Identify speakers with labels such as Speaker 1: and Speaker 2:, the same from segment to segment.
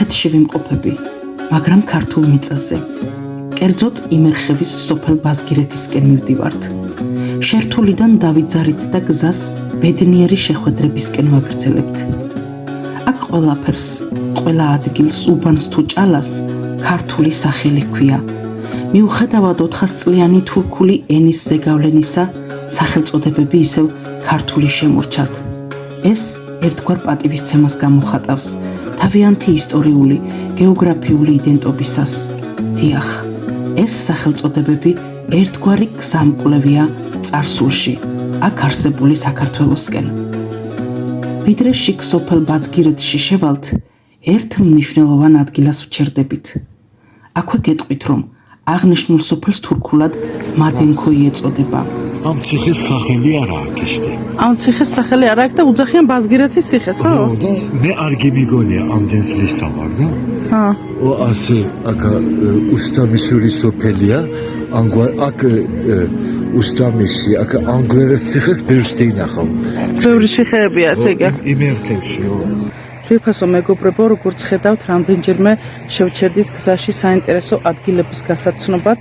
Speaker 1: სომხეთში ვიმყოფები, მაგრამ ქართულ მიწაზე. კერძოდ იმერხევის სოფელ ბაზგირეთისკენ მივდივართ. შერთულიდან დავიძარით და გზას ბედნიერი შეხვედრებისკენ ვაგრძელებთ. აქ ყველაფერს, ყველა ადგილს, უბანს თუ ჭალას ქართული სახელი ჰქვია. მიუხედავად 400 წლიანი თურქული ენის ზეგავლენისა, სახელწოდებები ისევ ქართული შემორჩათ. ეს ერთგვარ პატივისცემას გამოხატავს თავიანთი ისტორიული, გეოგრაფიული იდენტობისას. დიახ, ეს სახელწოდებები ერთგვარი გზამკვლევია წარსულში, აქ არსებული საქართველოსკენ. ვიდრე შიგ სოფელ ბაზგირეთში შევალთ, ერთ მნიშვნელოვან ადგილას ვჩერდებით. აქვე გეტყვით, რომ აღნიშნულ სოფელს თურქულად მადენქოი ეწოდება.
Speaker 2: ამ ციხეს სახელი არა აქვს ისე.
Speaker 3: ამ ციხეს სახელი არა აქვს და უძახიან ბაზგირეთის ციხეს, ხო?
Speaker 2: და მე არ გიმიგონია ამდენს ლისავარ და ო ასე აქ უსტამისური სოფელია, აქ უსტამისი, აქ ანგლერეს ციხეს ბევრს დინახავ.
Speaker 3: ბევრი ციხეებია ესე იგი.
Speaker 2: იმერხევშიო.
Speaker 3: ძვირფასო მეგობრებო, როგორც ხედავთ, რამდენჯერმე შევჩერდით გზაში საინტერესო ადგილების გასაცნობად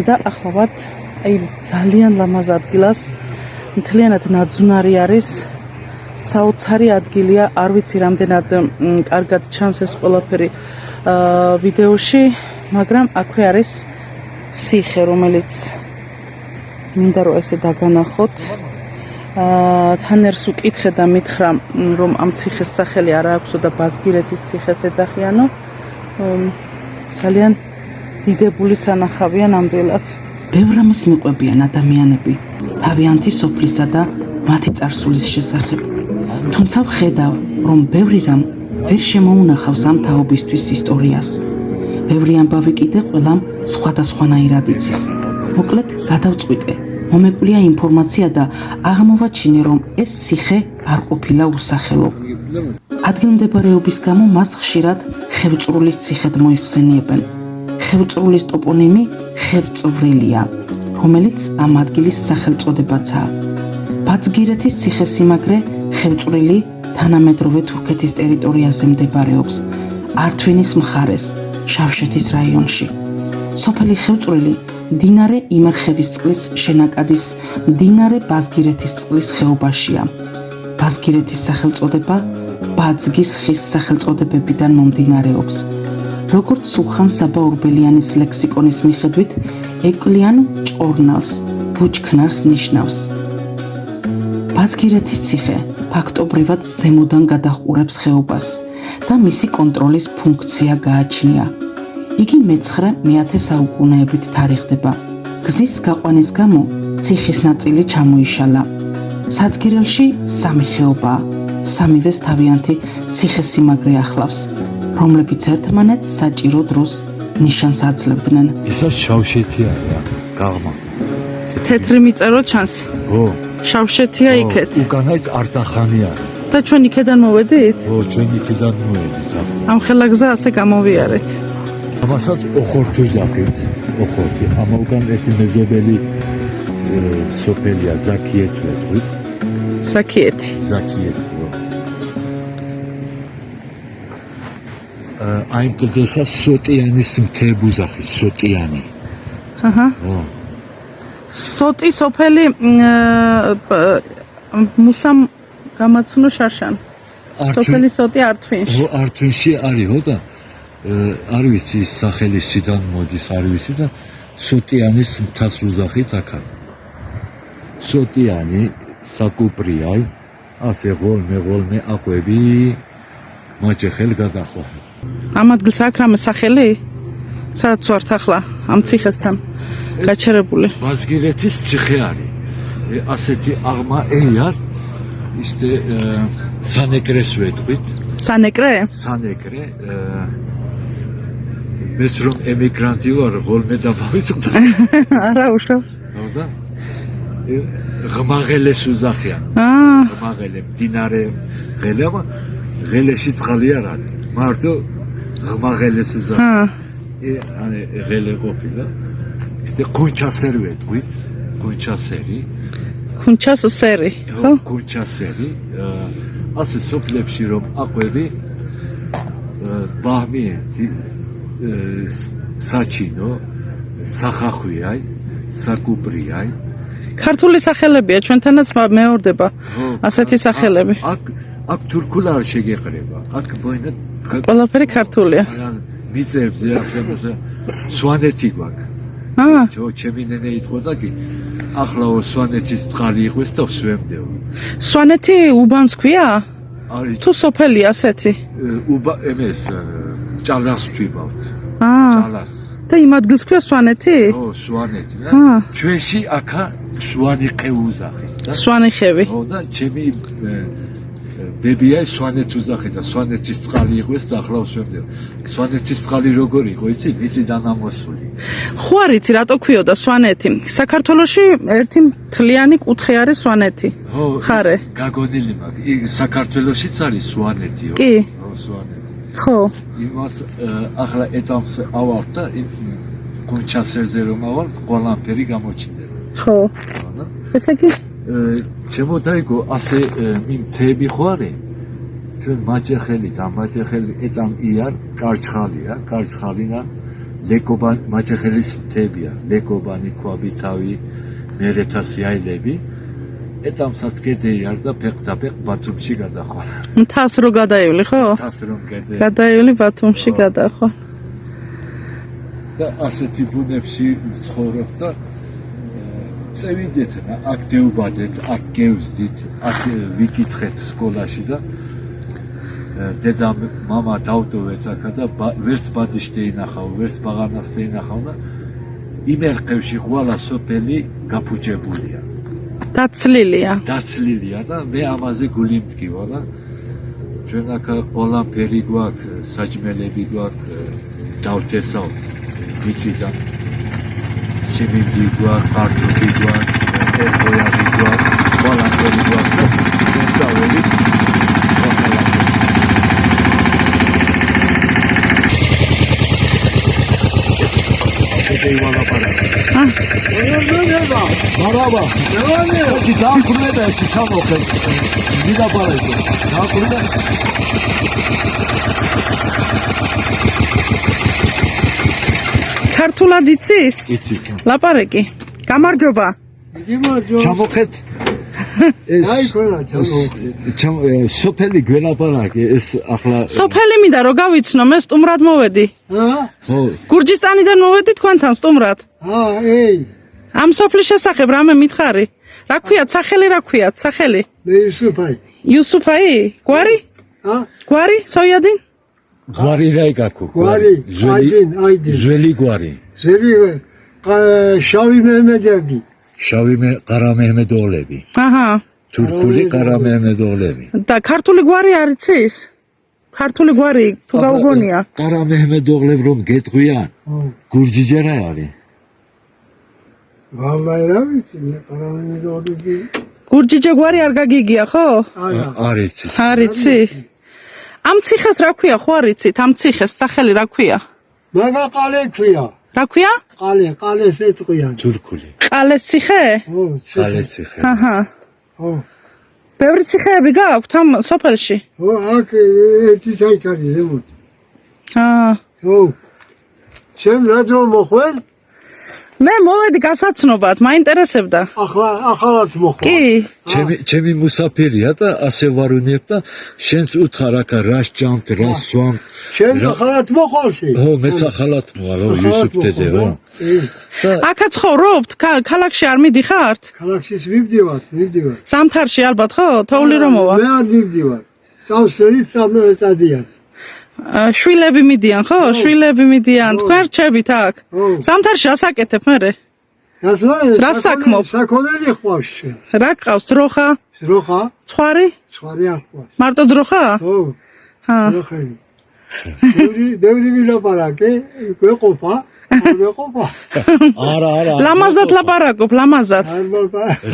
Speaker 3: და ახლა ვართ აი ძალიან ლამაზ ადგილას, მთლიანად ნაძვნარი არის, საოცარი ადგილია, არ ვიცი რამდენად კარგად ჩანს ეს ყველაფერი ვიდეოში, მაგრამ აქვე არის ციხე, რომელიც მინდა რომ ესე დაგანახოთ. თან ერთს უკითხე და მითხრა, რომ ამ ციხეს სახელი არა აქვსო და ბაზგირეთის ციხეს ეძახიანო. ძალიან დიდებული სანახავია ნამდვილად.
Speaker 1: ბევრ რამეს მიყვებიან ადამიანები თავიანთი სოფლისა და მათი წარსულის შესახებ. თუმცა ვხედავ, რომ ბევრი რამ ვერ შემოუნახავს ამ თაობისთვის ისტორიას. ბევრი ამბავი კიდე ყველამ სხვადასხვანაირად იცის. მოკლედ გადავწყვიტე, მომეკვია ინფორმაცია და აღმოვაჩინე, რომ ეს ციხე არ ყოფილა უსახელო. ადგილმდებარეობის გამო მას ხშირად ხევწრულის ციხედ მოიხსენიებენ. ხევწრულის ტოპონიმი ხევწვრილია, რომელიც ამ ადგილის სახელწოდებაცაა. ბაზგირეთის ციხესიმაგრე ხევწვრილი თანამედროვე თურქეთის ტერიტორიაზე მდებარეობს, ართვინის მხარეს, შავშეთის რაიონში. სოფელი ხევწვრილი მდინარე იმერხევის წყლის შენაკადის მდინარე ბაზგირეთის წყლის ხეობაშია. ბაზგირეთის სახელწოდება ბაძგის ხის სახელწოდებებიდან მომდინარეობს. როგორც სულხან საბა ურბელიანის ლექსიკონის მიხედვით, ეკლიან ჭორნალს, ბუჩქნარს ნიშნავს. ბაზგირეთის ციხე ფაქტობრივად ზემოდან გადაჰყურებს ხეობას და მისი კონტროლის ფუნქცია გააჩნია. იგი მე-9-10 საუკუნეებით თარიღდება. გზის გაყვანის გამო ციხის ნაწილი ჩამოიშალა. საძგირელში 3 ხეობაა, სამივეს თავიანთი ციხესიმაგრე ახლავს, რომლებიც ერთმანეთს საჭირო დროს ნიშანს აძლევდნენ.
Speaker 2: ისა შავშეთი არა, გაღმა.
Speaker 3: თეთრი მიწერო ჩანს.
Speaker 2: ო,
Speaker 3: შავშეთია იქეთ.
Speaker 2: უკანაც არტახანი არა.
Speaker 3: და ჩვენ იქედან მოვედით?
Speaker 2: ო, ჩვენ იქიდან მოვედით.
Speaker 3: ამ ხელაგზა ასე გამოვიარეთ.
Speaker 2: ამასაც ოხორთი ვზახით, ოხორთი. ამა უკან ერთი მეზობელი სოფელია ზაქიეთი ვეთქვით.
Speaker 3: ზაქიეთი.
Speaker 2: ზაქიეთი. აი კიდესა სოტიანის მთებუზახი, სოტიანი.
Speaker 3: აჰა.
Speaker 2: ო.
Speaker 3: სოტი სოფელი მუსამ გამაცნო შარშან. სოფელი სოტი ართვინში.
Speaker 2: ო, ართვინში არისო და არ ვიცი ის სახელი სიდან მოდის, არ ვიცი და სოტიანის მთას ვუზახით აქა. სოტიანი საკუპრია, ასე ღოლმე აყვები მოჭეხელ გადახვა.
Speaker 3: ამ ადგილს აქვს რამე სახელი? სადაც ვართ ახლა ამ ციხესთან გაჩერებული.
Speaker 2: ბაზგირეთის ციხე არის. ასეთი აღმა ეარ ისე სანეკრეს ვეთქვით.
Speaker 3: სანეკრე?
Speaker 2: სანეკრე მეც რომ ემიგრანტი ვარ, ღოლმე დავავიწყდა.
Speaker 3: არა უშავს.
Speaker 2: და ღმაღელეს უზახიან. ღმაღელე, მდინარე ღელევა, ღელეში წყალი არ არის. მარტო ღმაღელეს უზახიან. ანუ ღელე ყოფილა. ისე კუნჩასერი ვეთქვით, კუნჩასერი.
Speaker 3: კუნჩასერი, ხო?
Speaker 2: კუნჩასერი. ასე სოფლებში რომ აყვები ბაჰმიეთი საჩინო სახახვიაი საკუპრიაი
Speaker 3: ქართული სახელებია ჩვენთანაც მეორდება ასეთი სახელები
Speaker 2: აქ თურქულ არ შეგეყრება აქ ბოინა
Speaker 3: ყველაფერი ქართულია
Speaker 2: მიწებზე ასე სვანეთი გვაქვს ჩემი ნენე იტყოდა კი ახლა სვანეთის წყალი იყვეს და ვსვემდეო
Speaker 3: სვანეთი უბანს ქვია თუ სოფელია ასეთი
Speaker 2: ემეს ჭალას ვთვიბავთ ჭალას
Speaker 3: და იმ ადგილს ქვია სვანეთი
Speaker 2: სვანეთი ჩვენში აქა სვანი ყეუზახი
Speaker 3: სვანი ხევი
Speaker 2: და ჩემი ბებია სვანეთ უზახი და სვანეთის წყალი იყვეს და ახლა ვსვემდეო სვანეთის წყალი როგორი იყო იცი ვიცი დანამოსული
Speaker 3: ხო არ იცი რატო ქვიოდა სვანეთი საქართველოში ერთი მთლიანი კუთხე არის სვანეთი ხარე
Speaker 2: გაგონილი მაქვს საქართველოშიც არის სვანეთიო
Speaker 3: კი
Speaker 2: სვანეთი
Speaker 3: ხო
Speaker 2: იმას ახლა ეტამს ავალ და გუნჩასერზე რომ ავალ ყველაფერი გამოჩნდება
Speaker 3: ხო ესე იგი
Speaker 2: ჩემო დაიგო ასე მთები ხო არის ჩვენ მაჭეხელი და მაჭეხელი ეტამ იარ კარჩხალია კარჩხალინა ლეკობან მაჭეხელის მთებია ლეკობანი ქვაბითავი მერეთასი აილები ეტამსაც გედეიარ და ფეხდაფეხ ბათუმში გადახვალ
Speaker 3: მთას რო გადაივლი ხო
Speaker 2: მთას რომ
Speaker 3: გადაივლი ბათუმში გადახვალ
Speaker 2: და ასეთი ბუნებში ცხოვრობ და წევიდეთ აქ დევბადეთ აქ გევსდით აქ ვიკითხეთ სკოლაში და დედა მამა დავტოვეთ აქა და ვერც ბადიშტე ინახავ ვერც ბაღანასტე ინახავ და იმერყევში ყველა სოფელი გაფუჭებულია დაცლილია და მე ამაზე გული მდგივა და ჩვენ აქ ყველაფერი გვაქვს საჭმელები გვაქვს დავთესავთ მიწიდან სიმინდი გვაქვს კარტოფი გვაქვს ერგოიადი გვაქვს ყველაფერი გვაქვს დაველი ეივალა პარაკა მარაბა კი დააკვირდა ეს ჩამოხეთ ვიდა პარაკა დააკვირდა
Speaker 3: ქართულად იცის?
Speaker 2: იცი.
Speaker 3: ლაპარაკი. გამარჯობა.
Speaker 2: ჩამოხეთ.
Speaker 4: აი ყველა ჩამოხეთ.
Speaker 2: სოფელი გველაპარაკი ეს ახლა
Speaker 3: სოფელი მინდა რო გავიცნო მე სტუმრად მოვედი.
Speaker 2: ხო.
Speaker 3: გურჯისტანიდან მოვედი თქვენთან სტუმრად.
Speaker 4: ეი.
Speaker 3: ამ სოფლის შესახებ რამე მითხარი? რა ქვიათ სახელი რა ქვიათ სახელი?
Speaker 4: მე იუსუფაი.
Speaker 3: იუსუფაი? გვარი? გვარი? სოიადინ?
Speaker 2: გვარი რაიგაკო.
Speaker 4: გვარი. აიდინ.
Speaker 2: ძველი გვარი.
Speaker 4: ძველი შავი მეჰმედიაგი.
Speaker 2: შავი ყარა მეჰმედოღლები.
Speaker 3: აჰა.
Speaker 2: თურქული ყარა მეჰმედოღლები.
Speaker 3: და ქართული გვარი არ იცის? ქართული გვარი თუ გაუგონია?
Speaker 2: ყარა მეჰმედოღლებ რომ გეტყვიან? გურჯიჯა რა არის?
Speaker 4: ვალაი რა ვიცი მე ყარა მეჰმედოღლები.
Speaker 3: გურჯიჯა გვარი არ გაგიგია ხო?
Speaker 2: არ იცის.
Speaker 3: არ იცი? ამ ციხეს რა ქვია ხო არ იცით? ამ ციხეს სახელი რა ქვია?
Speaker 4: მაგაყალე ქვია.
Speaker 3: რა ქვია?
Speaker 4: ყალეს ეტყვიან.
Speaker 2: თურქული.
Speaker 3: ყალეს ციხე?
Speaker 2: ყალეს ციხე.
Speaker 3: აჰა.
Speaker 4: ო.
Speaker 3: ბევრი ციხეები გაქვთ ამ სოფელში?
Speaker 4: ო, აქ ერთი საიქარი ზემოთ. ო. შენ რა დრო მოხვალ?
Speaker 3: მე მოვედი გასაცნობად, მაინტერესებდა.
Speaker 4: ახალაც მოხვალ.
Speaker 3: კი.
Speaker 2: ჩემი მუსაფირია და ასე ვარუნებ და შენც უთხარ აქა რა სჯამთ, რა სვამ.
Speaker 4: შენ ახალაც მოხვალში?
Speaker 2: ო, მე ახალაც მოვალ, იუსუფ დედე.
Speaker 3: აქა ცხოვრობთ? ქალაქში არ მიდიხართ?
Speaker 4: ქალაქშიც მივდივარ.
Speaker 3: ზამთარში ალბათ ხო? თოვლი რომ მოვა.
Speaker 4: მე არ მივდივარ. წავსვენით წადიან.
Speaker 3: შვილები მიდიან ხო? შვილები მიდიან. თქვენ რჩებით აქ? ზამთარში ასაკეთებ მერე? რა საქმობ?
Speaker 4: საქონელი ხვალს.
Speaker 3: რა ყავს? ძროხა? ცხარი?
Speaker 4: ცხარი არ ხვალს.
Speaker 3: მარტო ძროხა?
Speaker 4: ო. ძროხები. ბევრი ვილაპარაკე, გვეყოფა.
Speaker 2: არა.
Speaker 3: ლამაზად ლაპარაკობ, ლამაზად.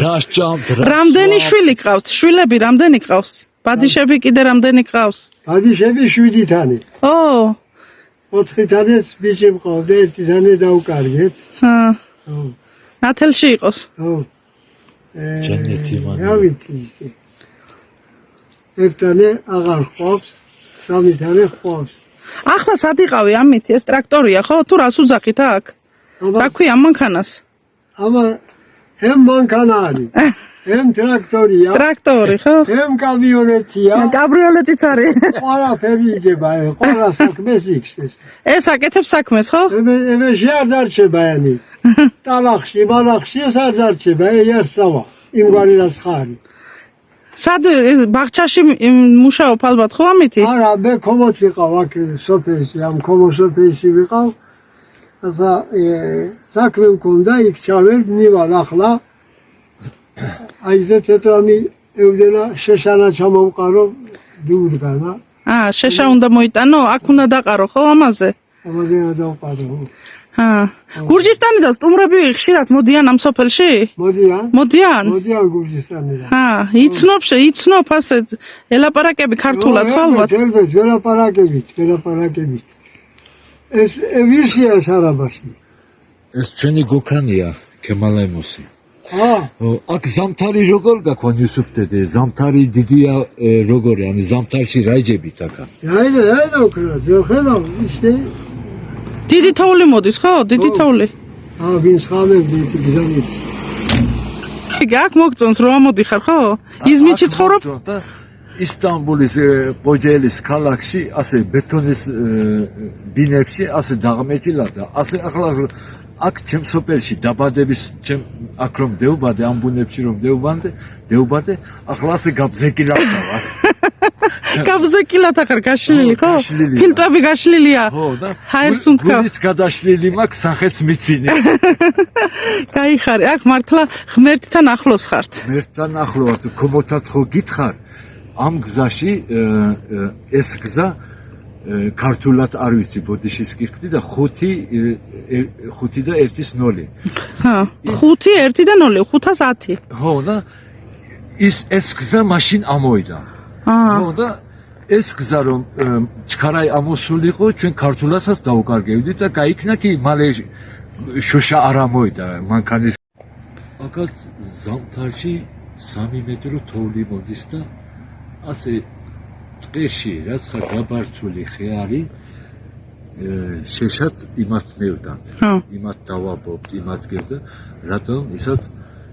Speaker 2: რა სჯამთ?
Speaker 3: რამდენი შვილი ყავთ? შვილები რამდენი ყავს? ბადიშები კიდე რამდენი ყავს?
Speaker 4: ბადიშები 7 თანი.
Speaker 3: ო.
Speaker 4: 4 თანეს ბიჭი მყავდა, 1 თანი დაუკარგეთ. ო.
Speaker 3: ნათელში იყოს.
Speaker 4: ო.
Speaker 2: ჯენეთი მან.
Speaker 4: რა ვიცი ისე. 1 თანი აღარ ყავს, 3 თანი ყავს.
Speaker 3: ახლა სად იყავი ამით? ეს ტრაქტორია ხო? თუ რას უძახით აქ? რა ქვია მანქანას?
Speaker 4: ამა hem მანქანა არის. hem ტრაქტორია.
Speaker 3: ტრაქტორი ხო?
Speaker 4: hem კამიონეტია.
Speaker 3: კაბრიოლეტიც არის.
Speaker 4: ყველაფერი იჯება, ყველა საქმეს იქცეს.
Speaker 3: ეს აკეთებს საქმეს ხო?
Speaker 4: ემეში არ დარჩება ენი. ტალახში, მალახში ეს არ დარჩება, ერთსავა. იმგვარი რაც ხარი.
Speaker 3: სად ბაღჩაში მუშაობ ალბათ ხო ამითი?
Speaker 4: არა, მე კომოც ვიყავ აქ სოფელში, ამ კომოსოფელში ვიყავ. და საქმე მქონდა, იქ ჩავერ, მივალ ახლა. აი ზეთეთამი ევდენა შეშანა ჩამოვყარო დურგანა.
Speaker 3: შეშა უნდა მოიტანო? აქ უნდა დაყარო ხო ამაზე?
Speaker 4: ამაზე დავყარო.
Speaker 3: გურჯისტანიდან სტუმრები ხშირად მოდიან ამ სოფელში?
Speaker 4: მოდიან?
Speaker 3: მოდიან
Speaker 4: გურჯისტანიდან.
Speaker 3: იცნობ ასე ელაპარაკები ქართულად ხო ალბათ?
Speaker 4: ველაპარაკებით. ეს ვირსია სარაბაში.
Speaker 2: ეს ჩვენი გოქანია, ქემალაიმოსი. აქ ზამთარი როგორ გაქონ იუსუფ დედე? ზამთარი დიდია როგორი? ანუ ზამთარში რაიჯებით აქა?
Speaker 4: რაიჯა უქრა, ზოხელა ისე.
Speaker 3: დიდი თოვლი მოდის ხო? დიდი თოვლი.
Speaker 4: ვინც ხამებდი გზანით.
Speaker 3: აქ მოგწონს რომ ამოდიხარ ხო? იზმიტში ცხოვრობ?
Speaker 2: ისტანბულის ყოჯელის ქალაქში ასე ბეტონის ბინებში ასე დაღმეტილა და ასე ახლა აქ ჩემ სოფელში დაბადების ჩემ აქ რომ დეუბადე ამ ბუნებში რომ დეუბადე ახლა ასე გაბზეკილა ვარ.
Speaker 3: გაბზეკილად ახარ გაშლილი ხო? ფილტრები გაშლილია.
Speaker 2: ხო და
Speaker 3: ჰაერს უნთქავ.
Speaker 2: გულის გადაშლილი მაქვს სახეს მიცინე.
Speaker 3: გაიხარე, აქ მართლა ღმერთთან ახლოს ხართ.
Speaker 2: ღმერთთან ახლო ვარ, კომოთაც ხო გითხარ? ამ გზაში ეს გზა ქართულად არ ვიცი, ბოდიშის კირქდი და 5 და 1-ის 0.
Speaker 3: 5 1 და 0, 510.
Speaker 2: ხო და ეს გზა მაშინ ამოიდა. ხო და ეს გზა რომ ჩქარაი ამოსულიყო, ჩვენ ქართულადაც დაუკარგებდით და გაიქნა კი მალე შოშა არ ამოიდა მანქანის. აკაც ზამთარში 3 მეტრო თოვლი მოდის და ასე ტყეში რაც ხა გაბართული ხე არის შეშად იმათ მევდან. იმათ დავაბობთ, იმათ გევდა, რატომ ისაც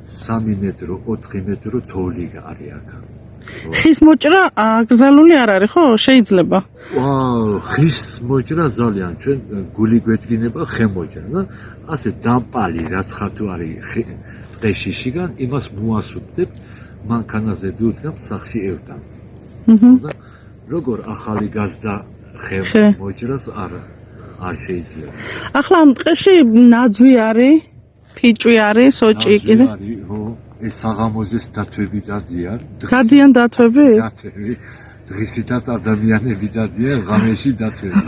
Speaker 2: 3 მეტრო, 4 მეტრო თოვლი არის აქ.
Speaker 3: ხის მოჭრა აკრძალული არ არის ხო? შეიძლება.
Speaker 2: ხის მოჭრა ძალიან ჩვენ გული გვედგინება ხემოჭრა და ასე დამპალი რაც ხა თუ არის ტყეში შიგან იმას მოასუფდებთ მანქანაზე დუდგამ სახში ევდან. და როგორ ახალი გაზდა ხემ მოჭრას არ შეიძლება.
Speaker 3: ახლა ამ ტყეში ნაძვი არის, ფიჭვი არის, სოჭი კიდე.
Speaker 2: ხო, ეს საღამოზეს დათვები დადიან.
Speaker 3: დადიან დათვები?
Speaker 2: დათვები. დღისითაც ადამიანები დადიან, ღამეში დათვები.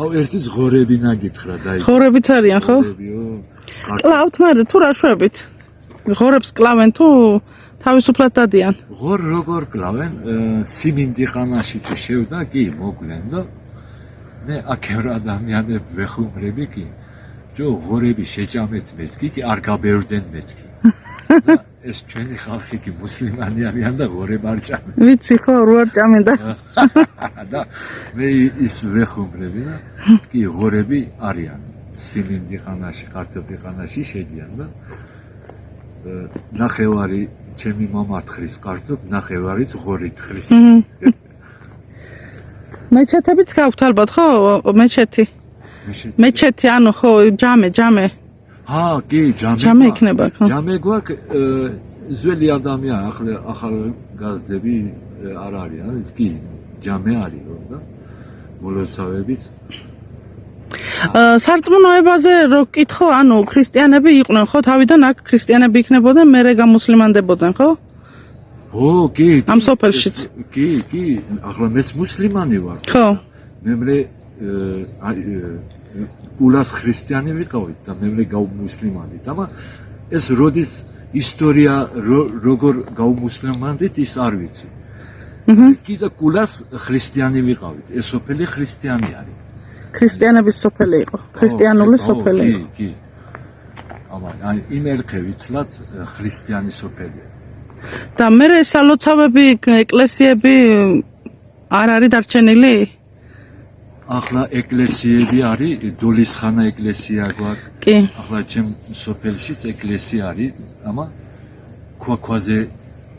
Speaker 2: აუ ერთი ზღორები ნაგითხრა დაი.
Speaker 3: ღორებიც არიან ხო? კლავთ მაგრამ თუ რა შვებით? ღორებს კლავენ თუ თავისუფლად დადიან?
Speaker 2: ღორ როგორ კლავენ? სიმინდი ხანაში თუ შევდა კი მოგვენ და მე აქევრ ადამიანებს ვეხუმრები კი. ჯო ღორები შეჭამეთ მეთქი კი არ გაბერდნენ მეთქი. და ეს ჩვენი ხალხი კი მუსლიმანი არიან და ღორებ არ ჭამენ.
Speaker 3: ვიცი ხო, რო არ ჭამენ და.
Speaker 2: და მე ის ვეხუმრები და კი ღორები არიან. სიმინდი ხანაში, კარტოფი ხანაში შედიან და ნახევარი ჩემი მამა თხრის კარტოფ, ნახევარიც ღორი თხრის.
Speaker 3: მეჩეთებიც გაქვთ ალბათ ხო? მეჩეთი. მეჩეთი ანუ ხო, ჯამე.
Speaker 2: კი, ჯამე.
Speaker 3: ჯამე იქნება ხო?
Speaker 2: ჯამე გვაქვს ძველი ადამიანი, ახალ გაზდები არ არიან, კი, ჯამე არის რომ და მოლოცავებიც
Speaker 3: სარწმუნოებაზე რო კითხო, ანუ ქრისტიანები იყვნენ ხო? თავიდან აქ ქრისტიანები იქნებოდნენ, მერე გამუსლიმანდებოდნენ ხო?
Speaker 2: კი.
Speaker 3: ამ სოფელშიც.
Speaker 2: კი, ახლა მეც მუსლიმანი ვარ.
Speaker 3: ხო.
Speaker 2: მე ულას ქრისტიანი ვიყავით და მე გავმუსლიმანდი. და ეს როდის ისტორია როგორ გავმუსლიმანდით ის არ ვიცი. კი და ულას ქრისტიანი ვიყავით. ეს სოფელი ქრისტიანი არის. ქრისტიანების
Speaker 3: სოფელი იყო, ქრისტიანული სოფელი იყო.
Speaker 2: კი. აი იმ ერქევით თლათ ქრისტიანი სოფელი.
Speaker 3: და მე სალოცავები, ეკლესიები არ არის დარჩენილი?
Speaker 2: ახლა ეკლესიები არის, დულისხანა ეკლესია გვაქვს.
Speaker 3: კი.
Speaker 2: ახლა ჩემ სოფელშიც ეკლესია არის, ამა ქვაქვაზე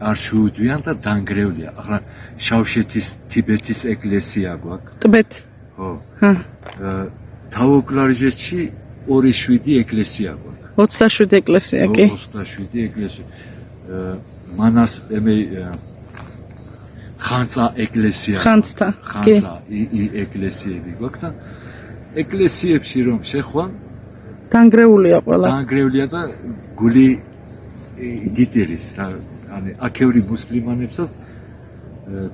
Speaker 2: არ შეუდვიან და დანგრეულია. ახლა შავშეთის თიბეთის ეკლესია გვაქვს.
Speaker 3: ტბეთ.
Speaker 2: ხო.
Speaker 3: ჰა.
Speaker 2: თავოკლარჟეთში 2-7 ეკლესია გვაქვს.
Speaker 3: 27 ეკლესია, კი.
Speaker 2: 27 ეკლესია. მანას ემე ხანცა ეკლესია.
Speaker 3: ხანცთა, კი.
Speaker 2: ხანცა ეკლესიები გვაქვს და ეკლესიებში რომ შეხვან
Speaker 3: დანგრეულია ყველა.
Speaker 2: დანგრეულია და გული გიტირის რა ანუ აქევრი მუსლიმანებსაც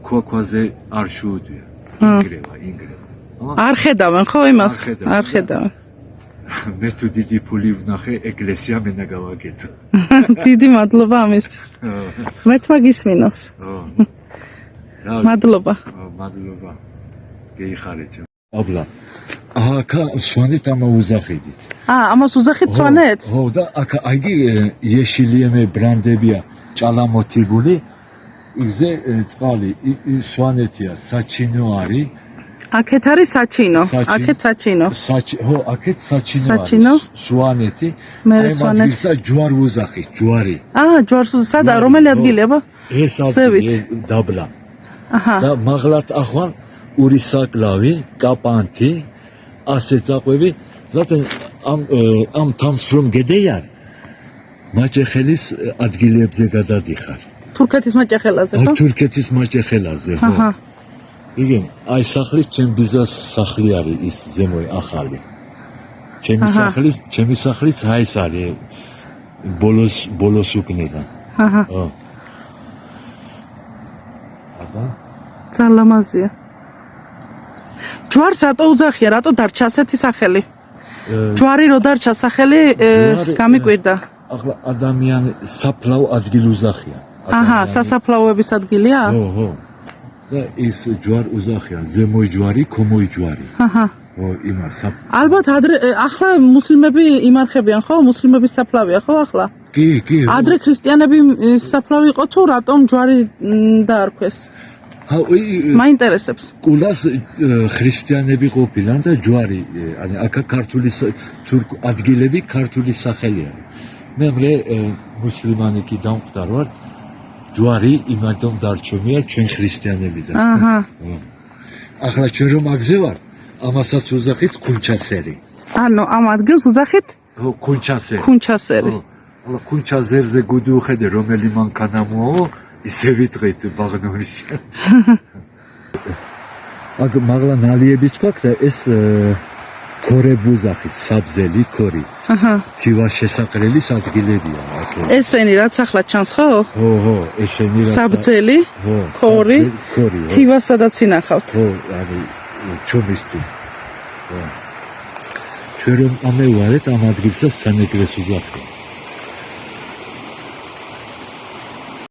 Speaker 2: ქვაქვაზე არ შეუდვია. ინგრევა.
Speaker 3: არ ხედავენ ხო იმას? არ ხედავენ.
Speaker 2: მე თუ დიდი ფული ვნახე ეკლესია მენა გავაკეთე.
Speaker 3: დიდი მადლობა ამისთვის. ღმერთმა გისმინოს. მადლობა.
Speaker 2: მადლობა. გეიხარეთ. აბლა. აკა სვანეთ ამაუზახიდით.
Speaker 3: ამას უზახით სვანეთს?
Speaker 2: ხო და აკა აიგი ეშილიემე ბრანდებია ჭალამოთიბული. იზე წყალი სვანეთია საჩინო არის.
Speaker 3: აქეთ არის საჩინო. აქეთ საჩინო.
Speaker 2: ხო, აქეთ საჩინო.
Speaker 3: საჩინო.
Speaker 2: სვანეთი.
Speaker 3: მე სვანეთი.
Speaker 2: აი ჯوار უზახი, ჯوارი.
Speaker 3: ჯوارს სადა რომელი ადგილი აბა?
Speaker 2: ეს ადგილი დაბლა.
Speaker 3: აჰა.
Speaker 2: და მაღლათ ახვალ ურისაკლავი, კაპანთი, ასე წაყვები, ზატენ ამ თამს რომ გედეიან, მაჭეხელის ადგილებზე გადადიხარ.
Speaker 3: თურქეთის მაჭეხელაზე ხო?
Speaker 2: თურქეთის მაჭეხელაზე, ხო.
Speaker 3: აჰა.
Speaker 2: igen, აი სახლის ჩემ ბიზას სახლი არის ის ზემო ახალი. ჩემი სახლიც აი ეს არის ბოლოს უკნიდან.
Speaker 3: აჰა.
Speaker 2: ხო. აბა
Speaker 3: ძალამაზია. ჯوارს რატო უძახია? რატო დარჩა ასეთი სახელი? ჯوارი რო დარჩა სახელი გამიკვირდა.
Speaker 2: ახლა ადამიანი საფლავ ადგილ უზახია.
Speaker 3: აჰა, სასაფლაოების ადგილია?
Speaker 2: ხო. და ის ჯوار უზახია, ზემო ჯوارი, ქომო ჯوارი.
Speaker 3: აჰა.
Speaker 2: ხო, იმას.
Speaker 3: ალბათ ახლა მუსლიმები იმარხებიან ხო? მუსლიმების საფლავია ხო ახლა?
Speaker 2: კი.
Speaker 3: ადრე ქრისტიანები საფლავი იყო თუ რატომ ჯوارი დაარქვეს? მაინტერესებს.
Speaker 2: კულას ქრისტიანები ყოფილან და ჯوارი, ანუ აკა ქართული თურქ ადგილები ქართული სახელი არის. მე მუსლიმანი კი დამკვდარ ვარ. ჯوارი იმათომ დარჩენია ჩვენ ქრისტიანებიდან.
Speaker 3: აჰა.
Speaker 2: ახლა ჩვენ რომ აგზე ვარ, ამასაც უზახით ქუნჩასერი.
Speaker 3: ანუ ამ ადგილს უზახით?
Speaker 2: ხო, ქუნჩასერი.
Speaker 3: ქუნჩასერი.
Speaker 2: ახლა ქუნჩაზერზე გუდი უხედე რომელი მანქანამოა, ისე ვიტყვით ბაღნურში. აქ მაგლა ნალიებიც გვაქვს და ეს ქორებუზახის საბზელი ქორი.
Speaker 3: აჰა.
Speaker 2: თივა შესაყრელის ადგილებია აქ.
Speaker 3: ესენი რაც ახლა ჩანს ხო?
Speaker 2: ხო, ესენი რაც.
Speaker 3: საბძელი,
Speaker 2: ხო,
Speaker 3: ქორი, თივა სადაც ინახავთ.
Speaker 2: ხო, ანუ ჩომისთვის. ხო. ჩვენ რომ ამევარეთ ამ ადგილსა სანეგრეს უზახია.